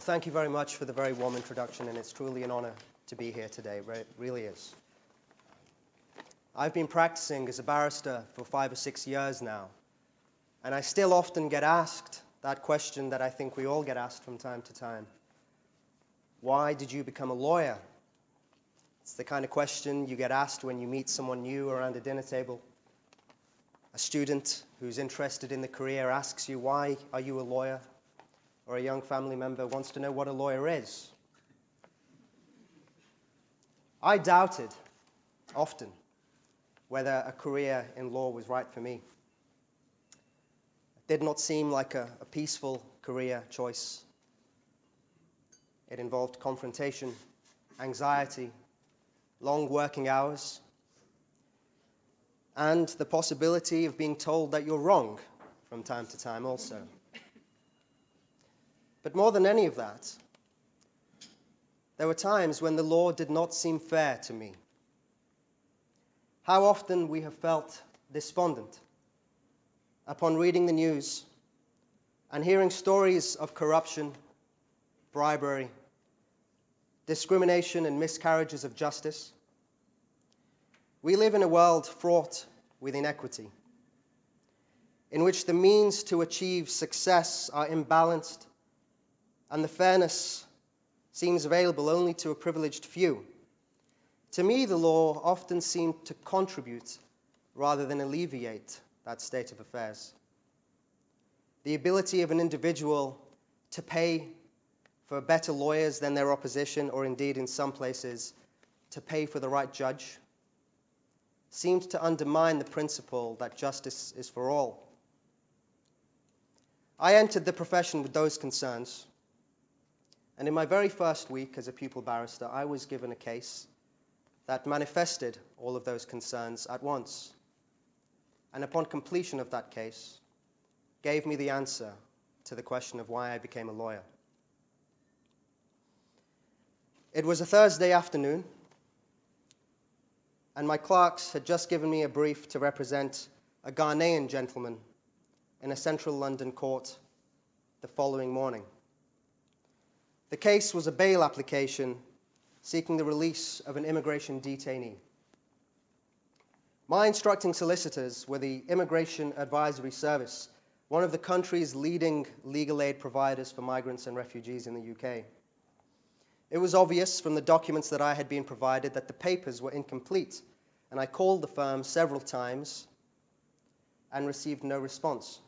Well, thank you very much for the very warm introduction, and it's truly an honor to be here today. It really is. I've been practicing as a barrister for 5 or 6 years now, and I still often get asked that question that I think we all get asked from time to time. Why did you become a lawyer? It's the kind of question you get asked when you meet someone new around a dinner table. A student who's interested in the career asks you, why are you a lawyer? Or a young family member wants to know what a lawyer is. I doubted, often, whether a career in law was right for me. It did not seem like a peaceful career choice. It involved confrontation, anxiety, long working hours, and the possibility of being told that you're wrong from time to time also. But more than any of that, there were times when the law did not seem fair to me. How often we have felt despondent upon reading the news and hearing stories of corruption, bribery, discrimination and miscarriages of justice. We live in a world fraught with inequity, in which the means to achieve success are imbalanced and the fairness seems available only to a privileged few. To me, the law often seemed to contribute rather than alleviate that state of affairs. The ability of an individual to pay for better lawyers than their opposition, or indeed in some places, to pay for the right judge, seemed to undermine the principle that justice is for all. I entered the profession with those concerns, and in my very first week as a pupil barrister, I was given a case that manifested all of those concerns at once, and upon completion of that case, gave me the answer to the question of why I became a lawyer. It was a Thursday afternoon, and my clerks had just given me a brief to represent a Ghanaian gentleman in a central London court the following morning. The case was a bail application seeking the release of an immigration detainee. My instructing solicitors were the Immigration Advisory Service, one of the country's leading legal aid providers for migrants and refugees in the UK. It was obvious from the documents that I had been provided that the papers were incomplete, and I called the firm several times and received no response.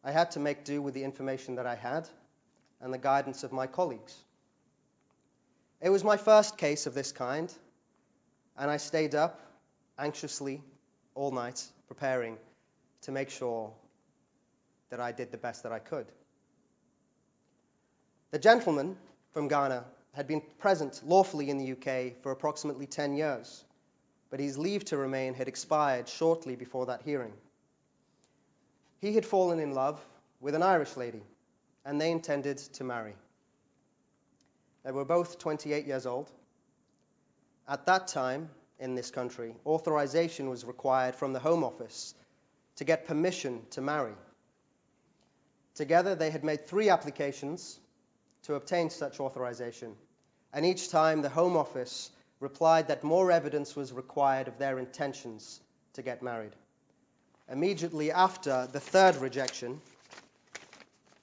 I had to make do with the information that I had and the guidance of my colleagues. It was my first case of this kind, and I stayed up anxiously all night preparing to make sure that I did the best that I could. The gentleman from Ghana had been present lawfully in the UK for approximately 10 years, but his leave to remain had expired shortly before that hearing. He had fallen in love with an Irish lady, and they intended to marry. They were both 28 years old. At that time, in this country, authorization was required from the Home Office to get permission to marry. Together, they had made 3 applications to obtain such authorization, and each time the Home Office replied that more evidence was required of their intentions to get married. Immediately after the 3rd rejection,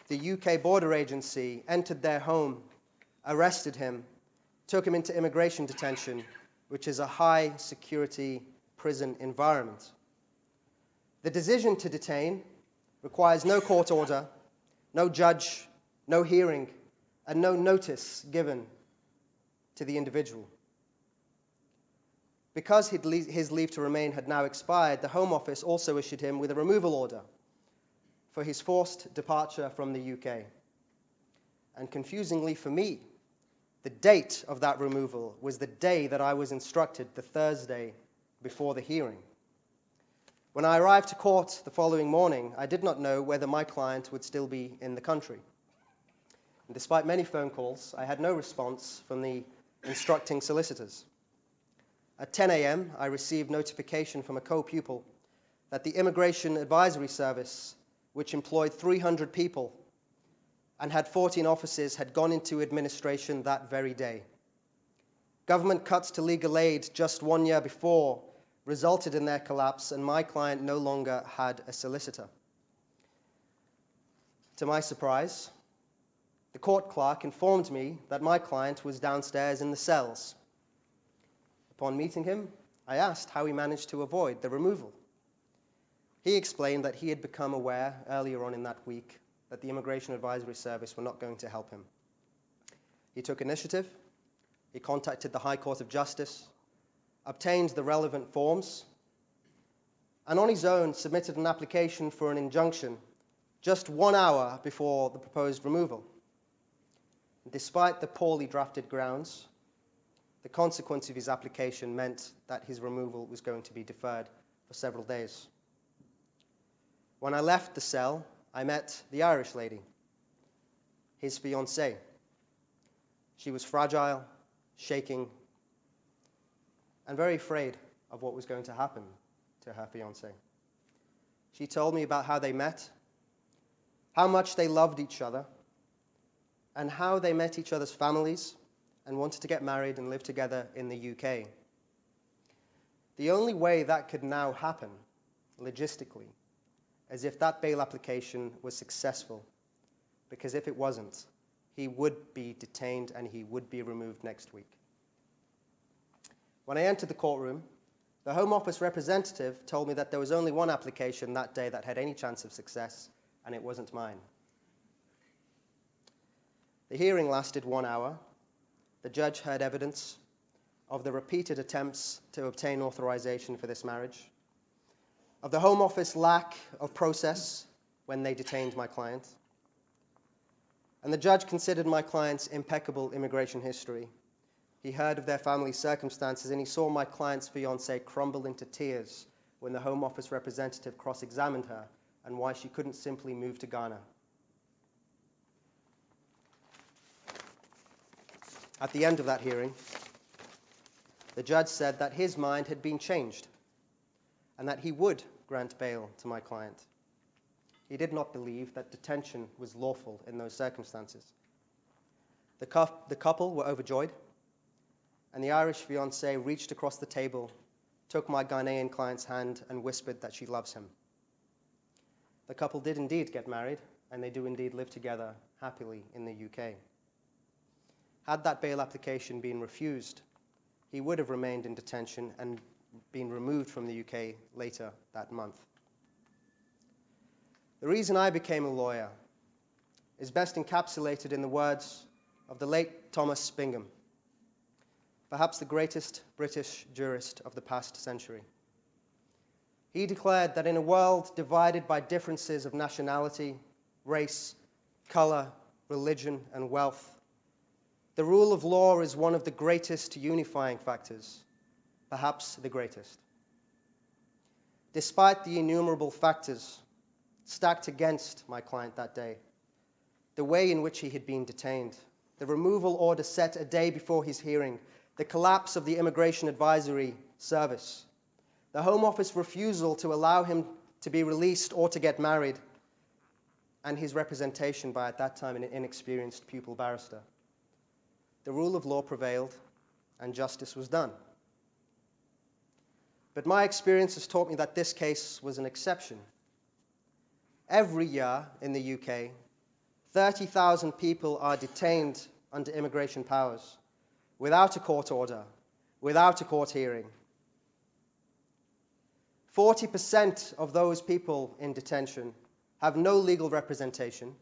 the UK Border Agency entered their home, arrested him, took him into immigration detention, which is a high-security prison environment. The decision to detain requires no court order, no judge, no hearing, and no notice given to the individual. Because his leave to remain had now expired, the Home Office also issued him with a removal order for his forced departure from the UK. And confusingly for me, the date of that removal was the day that I was instructed, the Thursday before the hearing. When I arrived to court the following morning, I did not know whether my client would still be in the country. And despite many phone calls, I had no response from the instructing solicitors. At 10 a.m., I received notification from a co-pupil that the Immigration Advisory Service, which employed 300 people and had 14 offices had gone into administration that very day. Government cuts to legal aid just 1 year before resulted in their collapse, and my client no longer had a solicitor. To my surprise, the court clerk informed me that my client was downstairs in the cells. Upon meeting him, I asked how he managed to avoid the removal. He explained that he had become aware earlier on in that week that the Immigration Advisory Service were not going to help him. He took initiative, he contacted the High Court of Justice, obtained the relevant forms, and on his own submitted an application for an injunction just 1 hour before the proposed removal. Despite the poorly drafted grounds, the consequence of his application meant that his removal was going to be deferred for several days. When I left the cell, I met the Irish lady, his fiancée. She was fragile, shaking, and very afraid of what was going to happen to her fiancé. She told me about how they met, how much they loved each other, and how they met each other's families and wanted to get married and live together in the UK. The only way that could now happen, logistically, is if that bail application was successful, because if it wasn't, he would be detained and he would be removed next week. When I entered the courtroom, the Home Office representative told me that there was only one application that day that had any chance of success, and it wasn't mine. The hearing lasted 1 hour. The judge heard evidence of the repeated attempts to obtain authorization for this marriage, of the Home Office lack of process when they detained my client, and the judge considered my client's impeccable immigration history. He heard of their family circumstances, and he saw my client's fiancée crumble into tears when the Home Office representative cross-examined her and why she couldn't simply move to Ghana. At the end of that hearing, the judge said that his mind had been changed and that he would grant bail to my client. He did not believe that detention was lawful in those circumstances. The couple were overjoyed, and the Irish fiancée reached across the table, took my Ghanaian client's hand, and whispered that she loves him. The couple did indeed get married, and they do indeed live together happily in the UK. Had that bail application been refused, he would have remained in detention and been removed from the UK later that month. The reason I became a lawyer is best encapsulated in the words of the late Thomas Bingham, perhaps the greatest British jurist of the past century. He declared that in a world divided by differences of nationality, race, color, religion, and wealth, the rule of law is one of the greatest unifying factors, perhaps the greatest. Despite the innumerable factors stacked against my client that day, the way in which he had been detained, the removal order set a day before his hearing, the collapse of the Immigration Advisory Service, the Home Office refusal to allow him to be released or to get married, and his representation by, at that time, an inexperienced pupil barrister. The rule of law prevailed, and justice was done. But my experience has taught me that this case was an exception. Every year in the UK, 30,000 people are detained under immigration powers, without a court order, without a court hearing. 40% of those people in detention have no legal representation,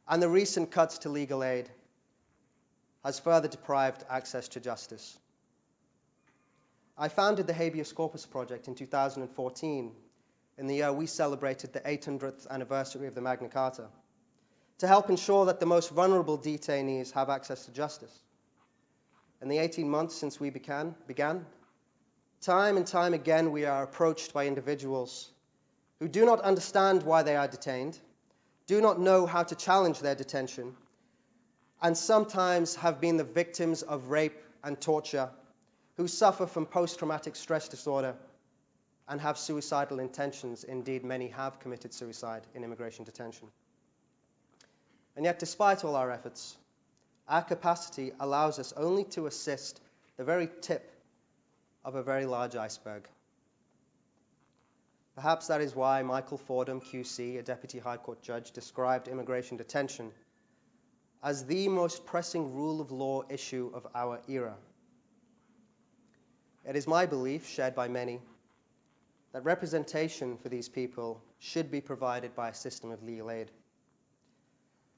and the recent cuts to legal aid has further deprived access to justice. I founded the Habeas Corpus Project in 2014, in the year we celebrated the 800th anniversary of the Magna Carta, to help ensure that the most vulnerable detainees have access to justice. In the 18 months since we began, time and time again we are approached by individuals who do not understand why they are detained, do not know how to challenge their detention, and sometimes have been the victims of rape and torture, who suffer from post-traumatic stress disorder and have suicidal intentions. Indeed, many have committed suicide in immigration detention. And yet, despite all our efforts, our capacity allows us only to assist the very tip of a very large iceberg. Perhaps that is why Michael Fordham, QC, a Deputy High Court judge, described immigration detention as the most pressing rule of law issue of our era. It is my belief, shared by many, that representation for these people should be provided by a system of legal aid.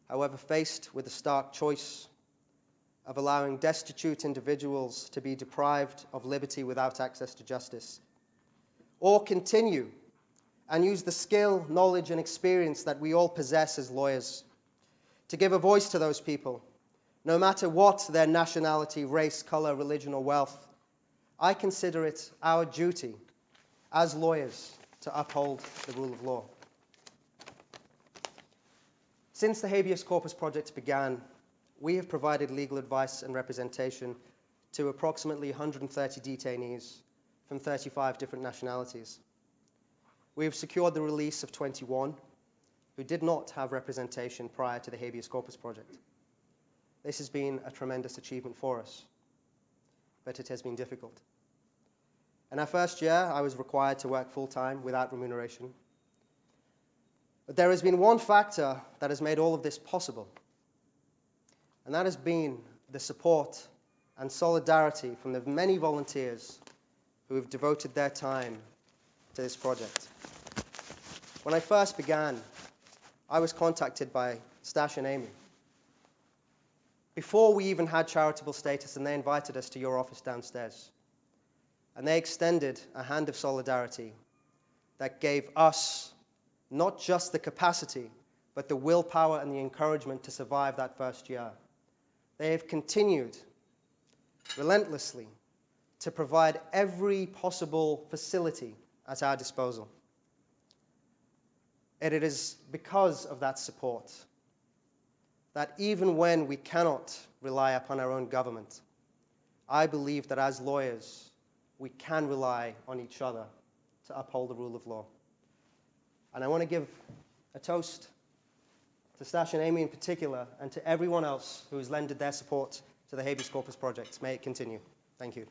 However, faced with the stark choice of allowing destitute individuals to be deprived of liberty without access to justice, or continue and use the skill, knowledge, and experience that we all possess as lawyers to give a voice to those people, no matter what their nationality, race, color, religion, or wealth, I consider it our duty as lawyers to uphold the rule of law. Since the Habeas Corpus Project began, we have provided legal advice and representation to approximately 130 detainees from 35 different nationalities. We have secured the release of 21 who did not have representation prior to the Habeas Corpus Project. This has been a tremendous achievement for us, but it has been difficult. In our first year, I was required to work full-time without remuneration. But there has been one factor that has made all of this possible, and that has been the support and solidarity from the many volunteers who have devoted their time to this project. When I first began, I was contacted by Stash and Amy. Before we even had charitable status, and they invited us to your office downstairs. And they extended a hand of solidarity that gave us not just the capacity, but the willpower and the encouragement to survive that first year. They have continued relentlessly to provide every possible facility at our disposal. And it is because of that support that even when we cannot rely upon our own government, I believe that as lawyers, we can rely on each other to uphold the rule of law. And I want to give a toast to Stash and Amy in particular, and to everyone else who has lended their support to the Habeas Corpus Project. May it continue. Thank you.